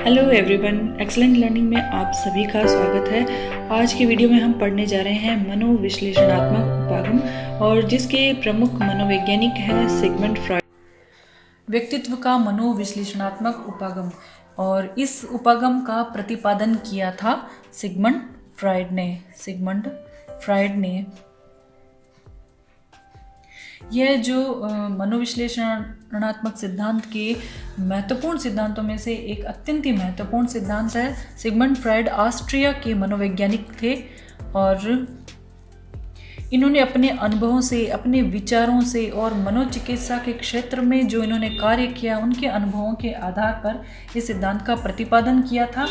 Hello everyone, excellent learning में आप सभी का स्वागत है। आज की वीडियो में हम पढ़ने जा रहे हैं मनोविश्लेषणात्मक उपागम, और जिसके प्रमुख मनोवैज्ञानिक हैं सिगमंड फ्रॉइड। व्यक्तित्व का मनोविश्लेषणात्मक उपागम, और इस उपागम का प्रतिपादन किया था सिगमंड फ्रॉइड ने। यह जो मनोविश्लेषणात्मक सिद्धांत के महत्वपूर्ण सिद्धांतों में से एक अत्यंत ही महत्वपूर्ण सिद्धांत है। सिगमंड फ्रॉइड ऑस्ट्रिया के मनोवैज्ञानिक थे, और इन्होंने अपने अनुभवों से, अपने विचारों से और मनोचिकित्सा के क्षेत्र में जो इन्होंने कार्य किया, उनके अनुभवों के आधार पर इस सिद्धांत का प्रतिपादन किया था।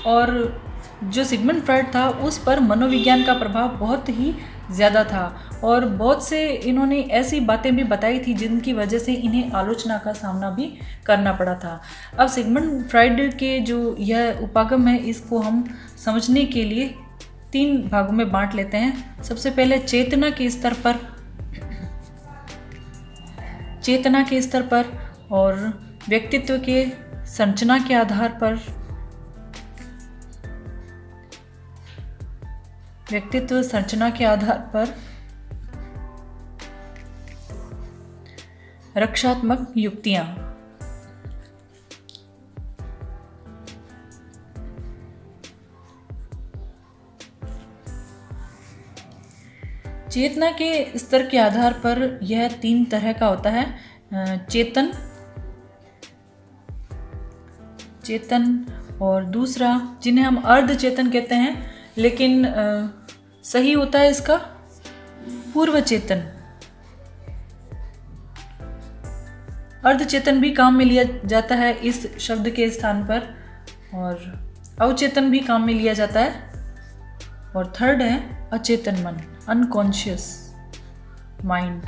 और जो सिगमंड फ्रॉइड था, उस पर मनोविज्ञान का प्रभाव बहुत ही ज़्यादा था, और बहुत से इन्होंने ऐसी बातें भी बताई थी जिनकी वजह से इन्हें आलोचना का सामना भी करना पड़ा था। अब सिगमंड फ्रॉइड के जो यह उपागम है, इसको हम समझने के लिए 3 भागों में बांट लेते हैं। सबसे पहले चेतना के स्तर पर और व्यक्तित्व के संरचना के आधार पर, रक्षात्मक युक्तियां। चेतना के स्तर के आधार पर यह 3 तरह का होता है। चेतन और दूसरा जिन्हें हम अर्ध चेतन कहते हैं, लेकिन सही होता है इसका पूर्व चेतन। अर्धचेतन भी काम में लिया जाता है इस शब्द के स्थान पर, और अवचेतन भी काम में लिया जाता है। और थर्ड है अचेतन मन, अनकॉन्शियस माइंड।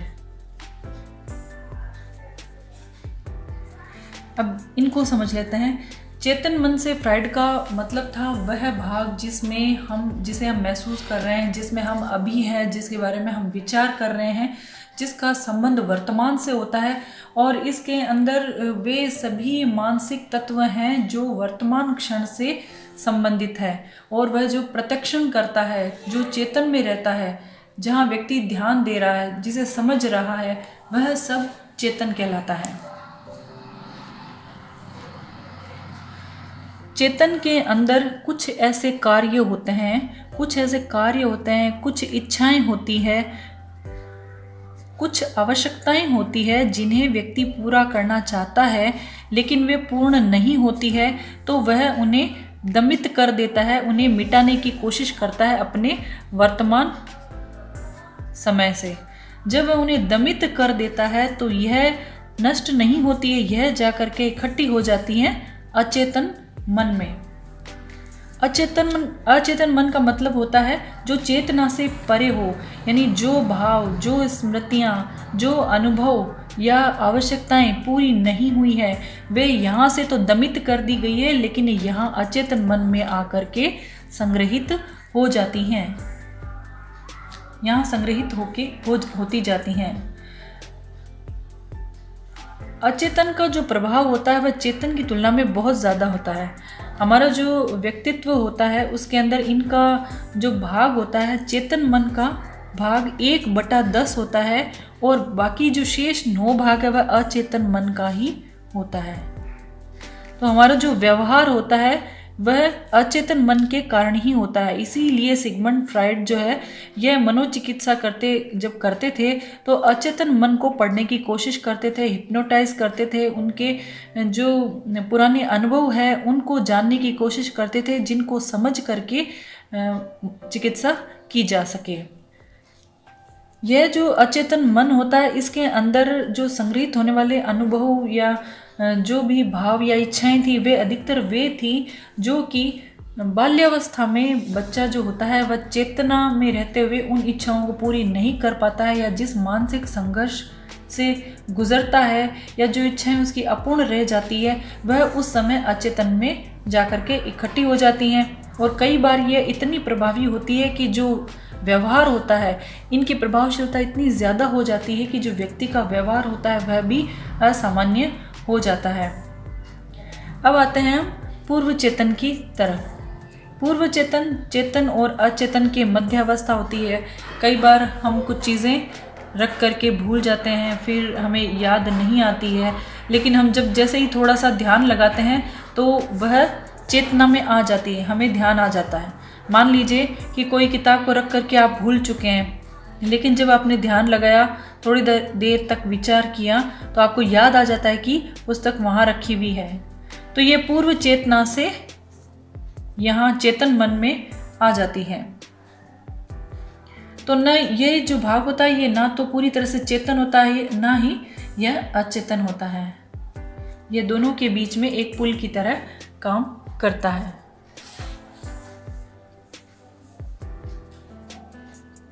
अब इनको समझ लेते हैं। चेतन मन से फ्रॉइड का मतलब था वह भाग जिसे हम महसूस कर रहे हैं, जिसमें हम अभी हैं, जिसके बारे में हम विचार कर रहे हैं, जिसका संबंध वर्तमान से होता है। और इसके अंदर वे सभी मानसिक तत्व हैं जो वर्तमान क्षण से संबंधित है, और वह जो प्रत्यक्षण करता है, जो चेतन में रहता है, जहाँ व्यक्ति ध्यान दे रहा है, जिसे समझ रहा है, वह सब चेतन कहलाता है। चेतन के अंदर कुछ ऐसे कार्य होते हैं, कुछ इच्छाएं होती है, कुछ आवश्यकताएं होती है जिन्हें व्यक्ति पूरा करना चाहता है, लेकिन वे पूर्ण नहीं होती है, तो वह उन्हें दमित कर देता है, उन्हें मिटाने की कोशिश करता है अपने वर्तमान समय से। जब वह उन्हें दमित कर देता है तो यह नष्ट नहीं होती है, यह जाकर के इकट्ठी हो जाती हैं अचेतन मन में। अचेतन मन का मतलब होता है जो चेतना से परे हो, यानी जो भाव, जो स्मृतियाँ, जो अनुभव या आवश्यकताएं पूरी नहीं हुई है, वे यहाँ से तो दमित कर दी गई है, लेकिन यहाँ अचेतन मन में आकर के संग्रहित हो जाती हैं, यहाँ संग्रहित होती जाती हैं। अचेतन का जो प्रभाव होता है वह चेतन की तुलना में बहुत ज़्यादा होता है। हमारा जो व्यक्तित्व होता है उसके अंदर इनका जो भाग होता है, चेतन मन का भाग 1/10 होता है, और बाकी जो शेष 9 भाग है वह अचेतन मन का ही होता है। तो हमारा जो व्यवहार होता है वह अचेतन मन के कारण ही होता है। इसीलिए सिगमंड फ्रॉइड जो है, यह मनोचिकित्सा जब करते थे तो अचेतन मन को पढ़ने की कोशिश करते थे, हिप्नोटाइज करते थे, उनके जो पुराने अनुभव है उनको जानने की कोशिश करते थे, जिनको समझ करके चिकित्सा की जा सके। यह जो अचेतन मन होता है, इसके अंदर जो संग्रहित होने वाले अनुभव या जो भी भाव या इच्छाएं थी, वे अधिकतर वे थी जो कि बाल्यावस्था में बच्चा जो होता है वह चेतना में रहते हुए उन इच्छाओं को पूरी नहीं कर पाता है, या जिस मानसिक संघर्ष से गुजरता है, या जो इच्छाएं उसकी अपूर्ण रह जाती है, वह उस समय अचेतन में जाकर के इकट्ठी हो जाती हैं। और कई बार यह इतनी प्रभावी होती है कि जो व्यवहार होता है, इनकी प्रभावशीलता इतनी ज़्यादा हो जाती है कि जो व्यक्ति का व्यवहार होता है वह भी असामान्य हो जाता है। अब आते हैं पूर्व चेतन की तरफ। पूर्व चेतन चेतन और अचेतन के मध्य अवस्था होती है। कई बार हम कुछ चीज़ें रख करके भूल जाते हैं, फिर हमें याद नहीं आती है, लेकिन हम जब जैसे ही थोड़ा सा ध्यान लगाते हैं तो वह चेतना में आ जाती है, हमें ध्यान आ जाता है। मान लीजिए कि कोई किताब को रख करके आप भूल चुके हैं, लेकिन जब आपने ध्यान लगाया, थोड़ी देर तक विचार किया, तो आपको याद आ जाता है कि पुस्तक वहाँ रखी हुई है। तो ये पूर्व चेतना से यहाँ चेतन मन में आ जाती है। तो न ये जो भाग होता है ये ना तो पूरी तरह से चेतन होता है, ना ही यह अचेतन होता है। ये दोनों के बीच में एक पुल की तरह काम करता है।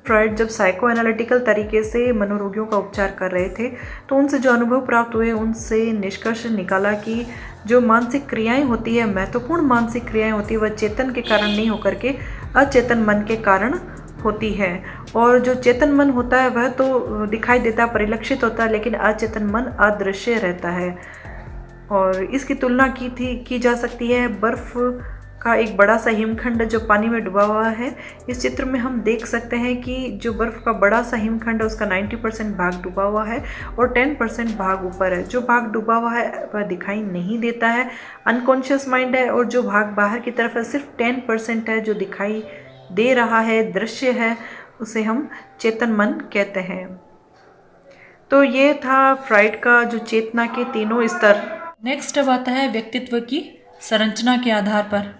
फ्रॉइड जब साइको एनालिटिकल तरीके से मनोरोगियों का उपचार कर रहे थे तो उनसे जो अनुभव प्राप्त हुए, उनसे निष्कर्ष निकाला कि जो मानसिक क्रियाएं होती है, महत्वपूर्ण मानसिक क्रियाएं होती है, वह चेतन के कारण नहीं होकर के अचेतन मन के कारण होती है। और जो चेतन मन होता है वह तो दिखाई देता, परिलक्षित होता है, लेकिन अचेतन मन अदृश्य रहता है। और इसकी तुलना की जा सकती है बर्फ़ का एक बड़ा सा हिमखंड जो पानी में डूबा हुआ है। इस चित्र में हम देख सकते हैं कि जो बर्फ़ का बड़ा सा हिमखंड है उसका 90% भाग डूबा हुआ है और 10% भाग ऊपर है। जो भाग डूबा हुआ है वह दिखाई नहीं देता है, अनकॉन्शियस माइंड है, और जो भाग बाहर की तरफ है सिर्फ 10% है जो दिखाई दे रहा है, दृश्य है, उसे हम चेतन मन कहते हैं। तो ये था फ्रॉइड का जो चेतना के तीनों स्तर। नेक्स्ट अब आता है व्यक्तित्व की संरचना के आधार पर।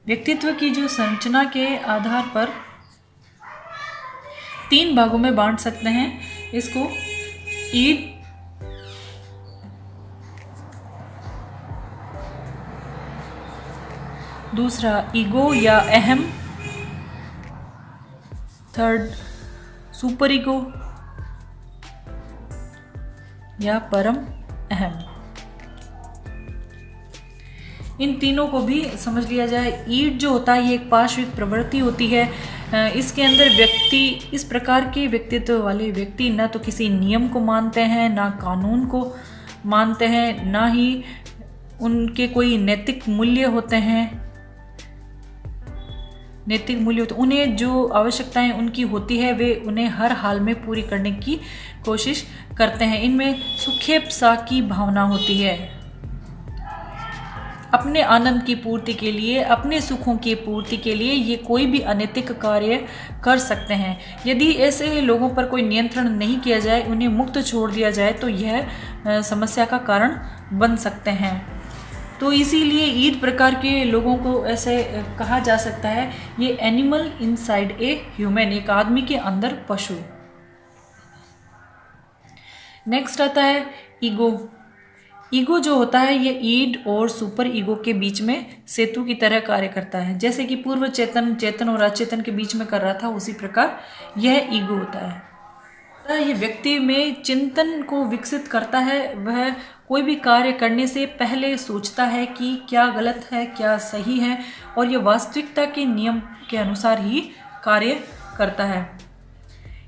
व्यक्तित्व की जो संरचना के आधार पर 3 भागों में बांट सकते हैं इसको। ईड, दूसरा ईगो या अहम, थर्ड सुपर ईगो या परम अहम। इन तीनों को भी समझ लिया जाए। ईड जो होता है ये एक पार्श्विक प्रवृत्ति होती है। इसके अंदर व्यक्ति, इस प्रकार के व्यक्तित्व वाले व्यक्ति न तो किसी नियम को मानते हैं, ना कानून को मानते हैं, ना ही उनके कोई नैतिक मूल्य होते हैं। नैतिक मूल्य होते, उन्हें जो आवश्यकताएं उनकी होती है वे उन्हें हर हाल में पूरी करने की कोशिश करते हैं। इनमें सुखेप सा की भावना होती है। अपने आनंद की पूर्ति के लिए, अपने सुखों की पूर्ति के लिए ये कोई भी अनैतिक कार्य कर सकते हैं। यदि ऐसे लोगों पर कोई नियंत्रण नहीं किया जाए, उन्हें मुक्त छोड़ दिया जाए, तो यह समस्या का कारण बन सकते हैं। तो इसीलिए ईड प्रकार के लोगों को ऐसे कहा जा सकता है, ये एनिमल इनसाइड ए ह्यूमन, एक आदमी के अंदर पशु। नेक्स्ट आता है ईगो। ईगो जो होता है ये ईड और सुपर ईगो के बीच में सेतु की तरह कार्य करता है। जैसे कि पूर्व चेतन चेतन और अचेतन के बीच में कर रहा था, उसी प्रकार यह ईगो होता है। ये व्यक्ति में चिंतन को विकसित करता है। वह कोई भी कार्य करने से पहले सोचता है कि क्या गलत है, क्या सही है, और यह वास्तविकता के नियम के अनुसार ही कार्य करता है।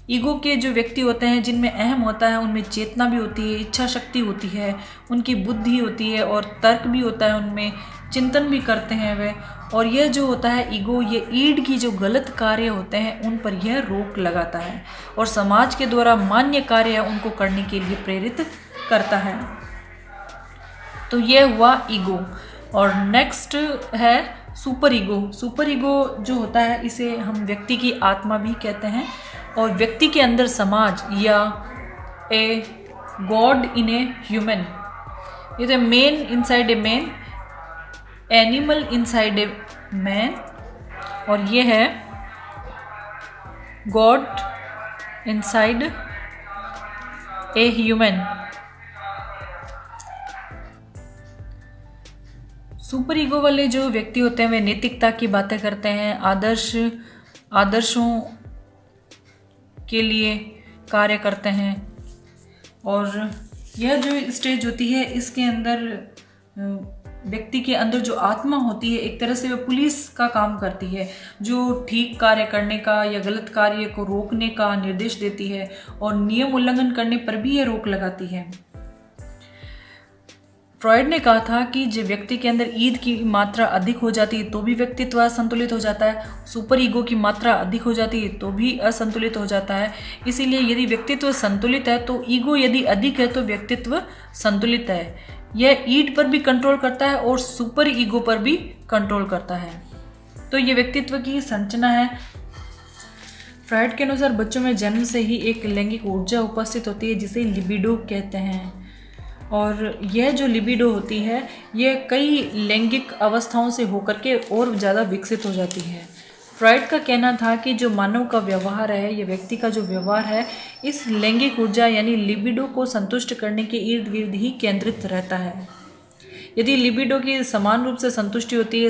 ईगो के जो व्यक्ति होते हैं, जिनमें अहम होता है, उनमें चेतना भी होती है, इच्छा शक्ति होती है, उनकी बुद्धि होती है और तर्क भी होता है, उनमें चिंतन भी करते हैं वे। और यह जो होता है ईगो, ये ईड की जो गलत कार्य होते हैं उन पर यह रोक लगाता है और समाज के द्वारा मान्य कार्य है उनको करने के लिए प्रेरित करता है। तो यह हुआ ईगो। और नेक्स्ट है सुपर ईगो। सुपर ईगो जो होता है इसे हम व्यक्ति की आत्मा भी कहते हैं, और व्यक्ति के अंदर समाज या a god in a human, ये man inside a man, animal inside a man, और ये है God inside a human. Super ego वाले जो व्यक्ति होते हैं वे नैतिकता की बातें करते हैं, आदर्शों के लिए कार्य करते हैं। और यह जो स्टेज होती है इसके अंदर व्यक्ति के अंदर जो आत्मा होती है एक तरह से वह पुलिस का काम करती है, जो ठीक कार्य करने का या गलत कार्य को रोकने का निर्देश देती है और नियम उल्लंघन करने पर भी यह रोक लगाती है। फ्रॉइड ने कहा था कि जब व्यक्ति के अंदर ईद की मात्रा अधिक हो जाती है तो भी व्यक्तित्व असंतुलित हो जाता है, सुपर ईगो की मात्रा अधिक हो जाती है तो भी असंतुलित हो जाता है। इसीलिए यदि व्यक्तित्व संतुलित है तो ईगो यदि अधिक है तो व्यक्तित्व संतुलित है। यह ईड पर भी कंट्रोल करता है और सुपर ईगो पर भी कंट्रोल करता है। तो ये व्यक्तित्व की संरचना है। फ्रॉइड के अनुसार बच्चों में जन्म से ही एक लैंगिक ऊर्जा उपस्थित होती है जिसे लिबिडो कहते हैं, और यह जो लिबिडो होती है यह कई लैंगिक अवस्थाओं से होकर के और ज़्यादा विकसित हो जाती है। फ्रॉइड का कहना था कि जो मानव का व्यवहार है, ये व्यक्ति का जो व्यवहार है, इस लैंगिक ऊर्जा यानी लिबिडो को संतुष्ट करने के इर्द गिर्द ही केंद्रित रहता है। यदि लिबिडो की समान रूप से संतुष्टि होती है,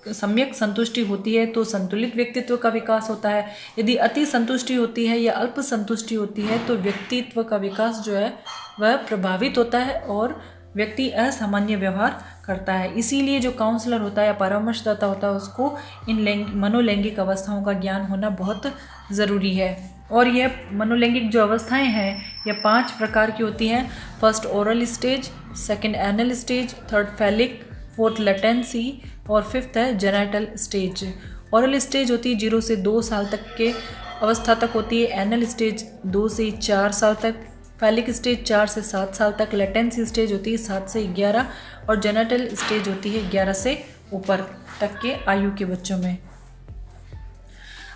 सम्यक संतुष्टि होती है, तो संतुलित व्यक्तित्व का विकास होता है। यदि अति संतुष्टि होती है या अल्प संतुष्टि होती है तो व्यक्तित्व का विकास जो है वह प्रभावित होता है और व्यक्ति असामान्य व्यवहार करता है। इसीलिए जो काउंसलर होता है या परामर्शदाता होता है उसको इन मनोलैंगिक अवस्थाओं का ज्ञान होना बहुत ज़रूरी है। और यह मनोलैंगिक जो अवस्थाएं हैं यह 5 प्रकार की होती हैं। First oral stage, second anal stage, third phallic, fourth latency और फिफ्थ है जेनाइटल स्टेज। ओरल स्टेज होती है 0 से 2 साल तक के अवस्था तक होती है, एनल स्टेज 2 से 4 साल तक, फैलिक स्टेज 4 से 7 साल तक, लेटेंसी स्टेज होती है 7 से 11 और जेनाइटल स्टेज होती है 11 से ऊपर तक के आयु के बच्चों में।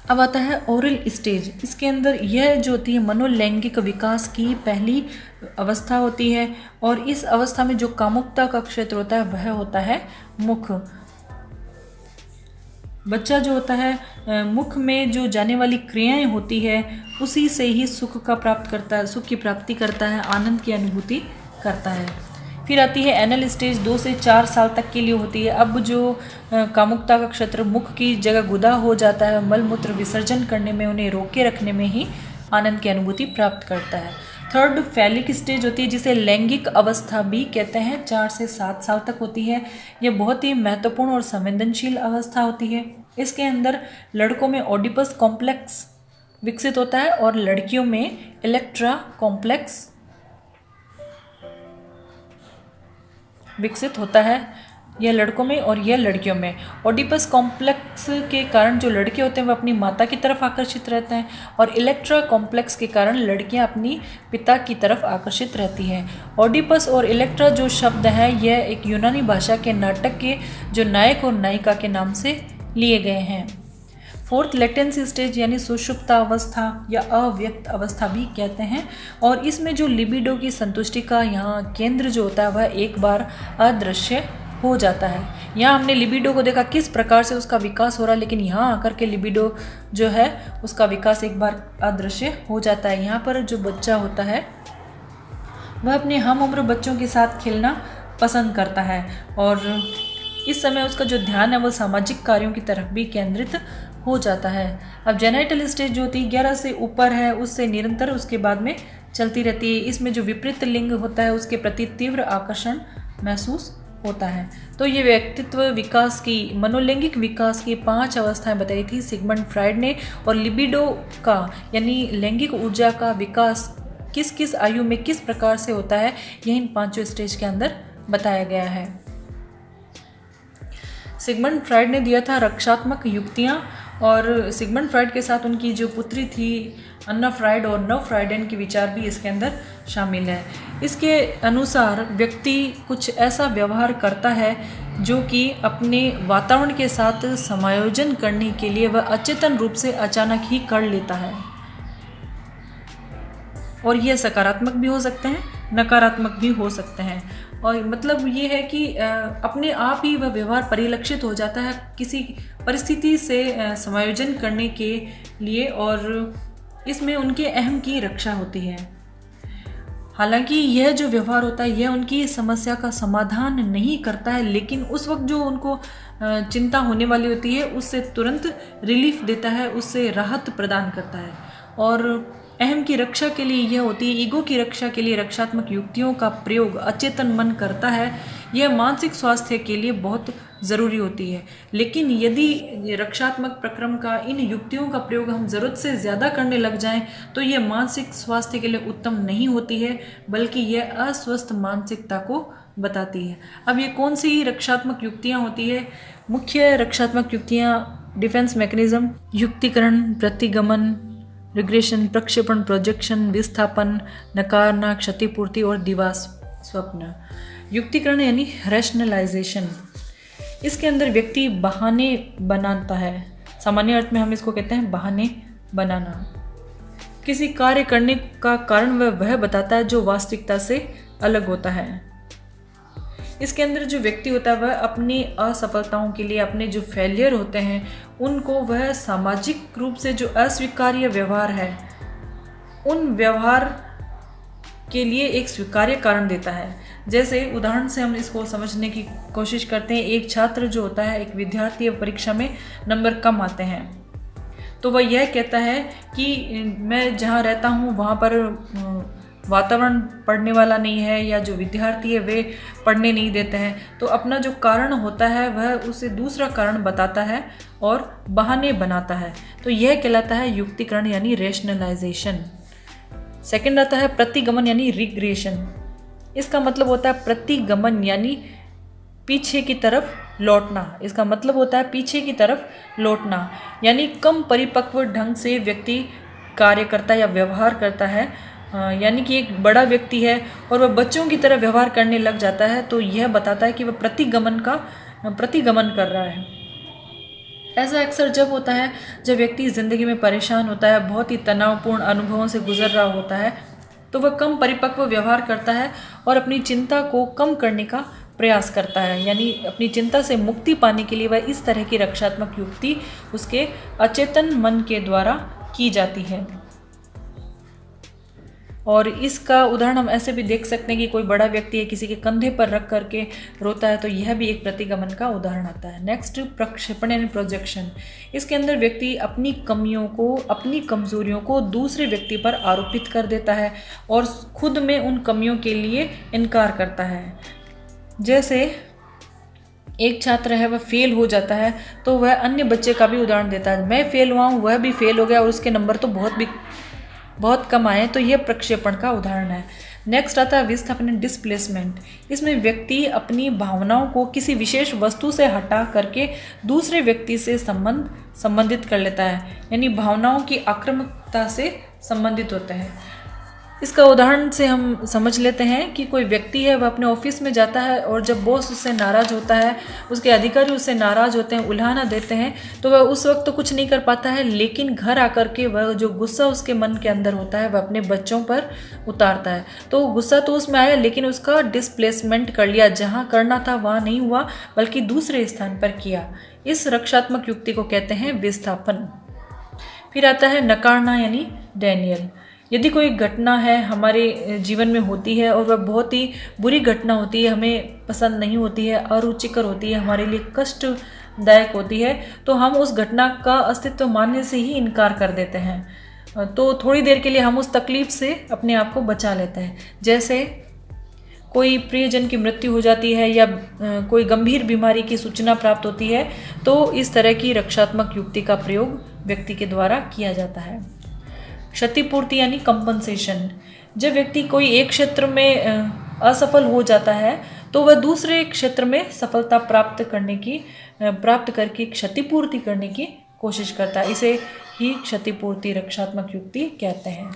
अब आता है ओरल स्टेज। इसके अंदर यह जो होती है मनोलैंगिक विकास की पहली अवस्था होती है और इस अवस्था में जो कामुकता का क्षेत्र होता है वह होता है मुख। बच्चा जो होता है मुख में जो जाने वाली क्रियाएं होती है उसी से ही सुख का प्राप्त करता है, सुख की प्राप्ति करता है, आनंद की अनुभूति करता है। फिर आती है एनल स्टेज, 2 से 4 साल तक के लिए होती है। अब जो कामुकता का क्षेत्र मुख की जगह गुदा हो जाता है, मल मूत्र विसर्जन करने में, उन्हें रोके रखने में ही आनंद की अनुभूति प्राप्त करता है। थर्ड फैलिक स्टेज होती है जिसे लैंगिक अवस्था भी कहते हैं, 4 से 7 साल तक होती है। यह बहुत ही महत्वपूर्ण और संवेदनशील अवस्था होती है। इसके अंदर लड़कों में ओडिपस कॉम्प्लेक्स विकसित होता है और लड़कियों में इलेक्ट्रा कॉम्प्लेक्स विकसित होता है। यह लड़कों में और यह लड़कियों में। ओडिपस कॉम्प्लेक्स के कारण जो लड़के होते हैं वह अपनी माता की तरफ आकर्षित रहते हैं और इलेक्ट्रा कॉम्प्लेक्स के कारण लड़कियां अपनी पिता की तरफ आकर्षित रहती हैं। ओडिपस और इलेक्ट्रा जो शब्द हैं यह एक यूनानी भाषा के नाटक के जो नायक और नायिका के नाम से लिए गए हैं। फोर्थ लेटेंसी स्टेज यानी सुषुप्त अवस्था या अव्यक्त अवस्था भी कहते हैं और इसमें जो लिबिडो की संतुष्टि का यहाँ केंद्र जो होता है वह एक बार अदृश्य हो जाता है। यहाँ हमने लिबिडो को देखा किस प्रकार से उसका विकास हो रहा है, लेकिन यहाँ आकर के लिबिडो जो है उसका विकास एक बार अदृश्य हो जाता है। यहाँ पर जो बच्चा होता है वह अपने हम उम्र बच्चों के साथ खेलना पसंद करता है और इस समय उसका जो ध्यान है वो सामाजिक कार्यों की तरफ भी केंद्रित हो जाता है। अब जेनाइटल स्टेज जो होती है 11 से ऊपर है, उससे निरंतर उसके बाद में चलती रहती है। इसमें जो विपरीत लिंग होता है उसके प्रति तीव्र आकर्षण महसूस होता है। तो ये व्यक्तित्व विकास की मनोलैंगिक विकास की 5 अवस्थाएं बताई थी सिगमंड फ्राइड ने। और लिबिडो का यानी लैंगिक ऊर्जा का विकास किस किस आयु में किस प्रकार से होता है यह इन 5 स्टेज के अंदर बताया गया है। सिगमंड फ्राइड ने दिया था रक्षात्मक युक्तियाँ और सिगमंड फ्राइड के साथ उनकी जो पुत्री थी अन्ना फ्राइड और नव फ्राइडन के विचार भी इसके अंदर शामिल है। इसके अनुसार व्यक्ति कुछ ऐसा व्यवहार करता है जो कि अपने वातावरण के साथ समायोजन करने के लिए वह अचेतन रूप से अचानक ही कर लेता है और यह सकारात्मक भी हो सकते हैं, नकारात्मक भी हो सकते हैं। और मतलब ये है कि अपने आप ही वह व्यवहार परिलक्षित हो जाता है किसी परिस्थिति से समायोजन करने के लिए और इसमें उनके अहम की रक्षा होती है। हालांकि यह जो व्यवहार होता है यह उनकी समस्या का समाधान नहीं करता है, लेकिन उस वक्त जो उनको चिंता होने वाली होती है उससे तुरंत रिलीफ देता है, उससे राहत प्रदान करता है। और अहम की रक्षा के लिए यह होती है, ईगो की रक्षा के लिए रक्षात्मक युक्तियों का प्रयोग अचेतन मन करता है यह मानसिक स्वास्थ्य के लिए बहुत ज़रूरी होती है। लेकिन यदि रक्षात्मक प्रक्रम का इन युक्तियों का प्रयोग हम ज़रूरत से ज़्यादा करने लग जाएं तो यह मानसिक स्वास्थ्य के लिए उत्तम नहीं होती है, बल्कि यह अस्वस्थ मानसिकता को बताती है। अब ये कौन सी रक्षात्मक युक्तियाँ होती है? मुख्य रक्षात्मक युक्तियाँ डिफेंस मैकेनिज्म, युक्तिकरण, प्रतिगमन, रिग्रेशन, प्रक्षेपण, प्रोजेक्शन, विस्थापन, नकारना, क्षतिपूर्ति और दिवा स्वप्न। युक्तिकरण यानी रैशनलाइजेशन। इसके अंदर व्यक्ति बहाने बनाता है। सामान्य अर्थ में हम इसको कहते हैं बहाने बनाना। किसी कार्य करने का कारण वह बताता है जो वास्तविकता से अलग होता है। इसके अंदर जो व्यक्ति होता है वह अपनी असफलताओं के लिए, अपने जो फेलियर होते हैं उनको वह सामाजिक रूप से जो अस्वीकार्य व्यवहार है उन व्यवहार के लिए एक स्वीकार्य कारण देता है। जैसे उदाहरण से हम इसको समझने की कोशिश करते हैं। एक छात्र जो होता है, एक विद्यार्थी परीक्षा में नंबर कम आते हैं तो वह यह कहता है कि मैं जहाँ रहता हूँ वहाँ पर वातावरण पढ़ने वाला नहीं है, या जो विद्यार्थी है वे पढ़ने नहीं देते हैं। तो अपना जो कारण होता है वह उसे दूसरा कारण बताता है और बहाने बनाता है। तो यह कहलाता है युक्तिकरण यानी रैशनलाइजेशन। सेकंड आता है प्रतिगमन यानी रिग्रेशन। इसका मतलब होता है प्रतिगमन यानी पीछे की तरफ लौटना। इसका मतलब होता है पीछे की तरफ लौटना, यानी कम परिपक्व ढंग से व्यक्ति कार्य करता है या व्यवहार करता है। यानी कि एक बड़ा व्यक्ति है और वह बच्चों की तरह व्यवहार करने लग जाता है, तो यह बताता है कि वह प्रतिगमन कर रहा है। ऐसा अक्सर जब होता है जब व्यक्ति ज़िंदगी में परेशान होता है, बहुत ही तनावपूर्ण अनुभवों से गुजर रहा होता है, तो वह कम परिपक्व व्यवहार करता है और अपनी चिंता को कम करने का प्रयास करता है। यानी अपनी चिंता से मुक्ति पाने के लिए वह इस तरह की रक्षात्मक युक्ति उसके अचेतन मन के द्वारा की जाती है। और इसका उदाहरण हम ऐसे भी देख सकते हैं कि कोई बड़ा व्यक्ति है किसी के कंधे पर रख करके रोता है, तो यह भी एक प्रतिगमन का उदाहरण आता है। नेक्स्ट प्रक्षेपण यानी प्रोजेक्शन। इसके अंदर व्यक्ति अपनी कमियों को, अपनी कमजोरियों को दूसरे व्यक्ति पर आरोपित कर देता है और खुद में उन कमियों के लिए इनकार करता है। जैसे एक छात्र है वह फेल हो जाता है तो वह अन्य बच्चे का भी उदाहरण देता है, मैं फेल हुआ हूँ, वह भी फेल हो गया और उसके नंबर तो बहुत कम आए, तो यह प्रक्षेपण का उदाहरण है। नेक्स्ट आता है विस्थापन डिस्प्लेसमेंट। इसमें व्यक्ति अपनी भावनाओं को किसी विशेष वस्तु से हटा करके दूसरे व्यक्ति से संबंधित कर लेता है, यानी भावनाओं की आक्रामकता से संबंधित होते हैं। इसका उदाहरण से हम समझ लेते हैं कि कोई व्यक्ति है वह अपने ऑफिस में जाता है और जब बॉस उससे नाराज़ होता है, उसके अधिकारी उससे नाराज़ होते हैं, उल्हाना देते हैं, तो वह उस वक्त तो कुछ नहीं कर पाता है, लेकिन घर आकर के वह जो गुस्सा उसके मन के अंदर होता है वह अपने बच्चों पर उतारता है। तो गुस्सा तो उसमें आया लेकिन उसका डिस्प्लेसमेंट कर लिया, जहाँ करना था वहाँ नहीं हुआ बल्कि दूसरे स्थान पर किया। इस रक्षात्मक युक्ति को कहते हैं विस्थापन। फिर आता है नकारना यानी डैनियल। यदि कोई घटना है हमारे जीवन में होती है और वह बहुत ही बुरी घटना होती है, हमें पसंद नहीं होती है, अरुचिकर होती है, हमारे लिए कष्टदायक होती है, तो हम उस घटना का अस्तित्व मानने से ही इनकार कर देते हैं। तो थोड़ी देर के लिए हम उस तकलीफ से अपने आप को बचा लेते हैं। जैसे कोई प्रियजन की मृत्यु हो जाती है या कोई गंभीर बीमारी की सूचना प्राप्त होती है, तो इस तरह की रक्षात्मक युक्ति का प्रयोग व्यक्ति के द्वारा किया जाता है। क्षतिपूर्ति यानी कंपनसेशन। जब व्यक्ति कोई एक क्षेत्र में असफल हो जाता है तो वह दूसरे क्षेत्र में सफलता प्राप्त करके क्षतिपूर्ति करने की कोशिश करता है। इसे ही क्षतिपूर्ति रक्षात्मक युक्ति कहते हैं।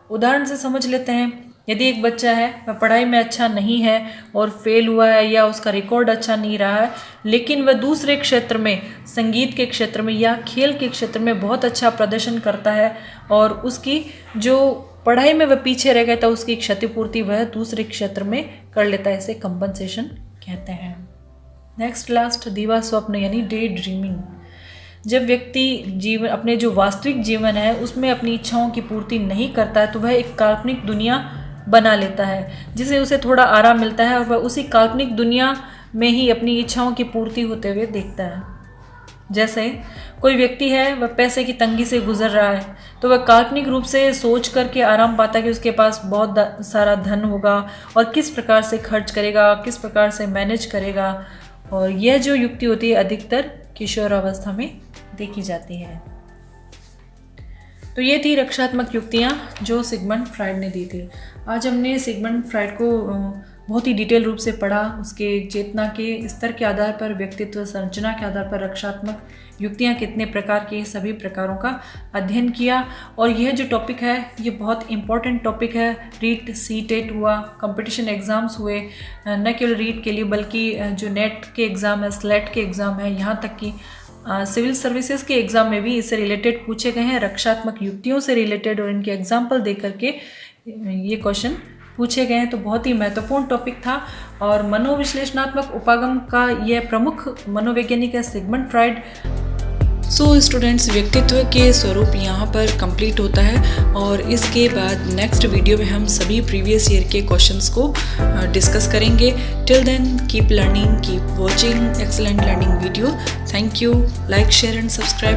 उदाहरण से समझ लेते हैं। यदि एक बच्चा है वह पढ़ाई में अच्छा नहीं है और फेल हुआ है या उसका रिकॉर्ड अच्छा नहीं रहा है, लेकिन वह दूसरे क्षेत्र में, संगीत के क्षेत्र में या खेल के क्षेत्र में बहुत अच्छा प्रदर्शन करता है और उसकी जो पढ़ाई में वह पीछे रह गया था उसकी क्षतिपूर्ति वह दूसरे क्षेत्र में कर लेता है। इसे कंपनसेशन कहते हैं। नेक्स्ट लास्ट दिवा स्वप्न यानी डे ड्रीमिंग। जब व्यक्ति अपने जो वास्तविक जीवन है उसमें अपनी इच्छाओं की पूर्ति नहीं करता है तो वह एक काल्पनिक दुनिया बना लेता है जिससे उसे थोड़ा आराम मिलता है और वह उसी काल्पनिक दुनिया में ही अपनी इच्छाओं की पूर्ति होते हुए देखता है। जैसे कोई व्यक्ति है वह पैसे की तंगी से गुजर रहा है तो वह काल्पनिक रूप से सोच करके आराम पाता है कि उसके पास बहुत सारा धन होगा और किस प्रकार से खर्च करेगा, किस प्रकार से मैनेज करेगा। और यह जो युक्ति होती है अधिकतर किशोरावस्था में देखी जाती है। तो ये थी रक्षात्मक युक्तियाँ जो सिगमंड फ्राइड ने दी थी। आज हमने सिगमंड फ्राइड को बहुत ही डिटेल रूप से पढ़ा, उसके चेतना के स्तर के आधार पर, व्यक्तित्व संरचना के आधार पर रक्षात्मक युक्तियाँ कितने प्रकार की, सभी प्रकारों का अध्ययन किया। और यह जो टॉपिक है ये बहुत इम्पॉर्टेंट टॉपिक है। रीट, सीटेट हुआ, कंपटीशन एग्ज़ाम्स हुए, न केवल रीट के लिए बल्कि जो नेट के एग्ज़ाम है, स्लेट के एग्ज़ाम है, यहाँ तक कि सिविल सर्विसेज के एग्ज़ाम में भी इससे रिलेटेड पूछे गए हैं। रक्षात्मक युक्तियों से रिलेटेड और इनके एग्जाम्पल दे करके ये क्वेश्चन पूछे गए हैं। तो बहुत ही महत्वपूर्ण टॉपिक था। और मनोविश्लेषणात्मक उपागम का यह प्रमुख मनोवैज्ञानिक है सिगमंड फ्राइड। सो स्टूडेंट्स, व्यक्तित्व के स्वरूप यहाँ पर कंप्लीट होता है और इसके बाद नेक्स्ट वीडियो में हम सभी प्रीवियस ईयर के क्वेश्चंस को डिस्कस करेंगे। Till then keep learning, keep watching excellent learning video. Thank you. Like, share and subscribe.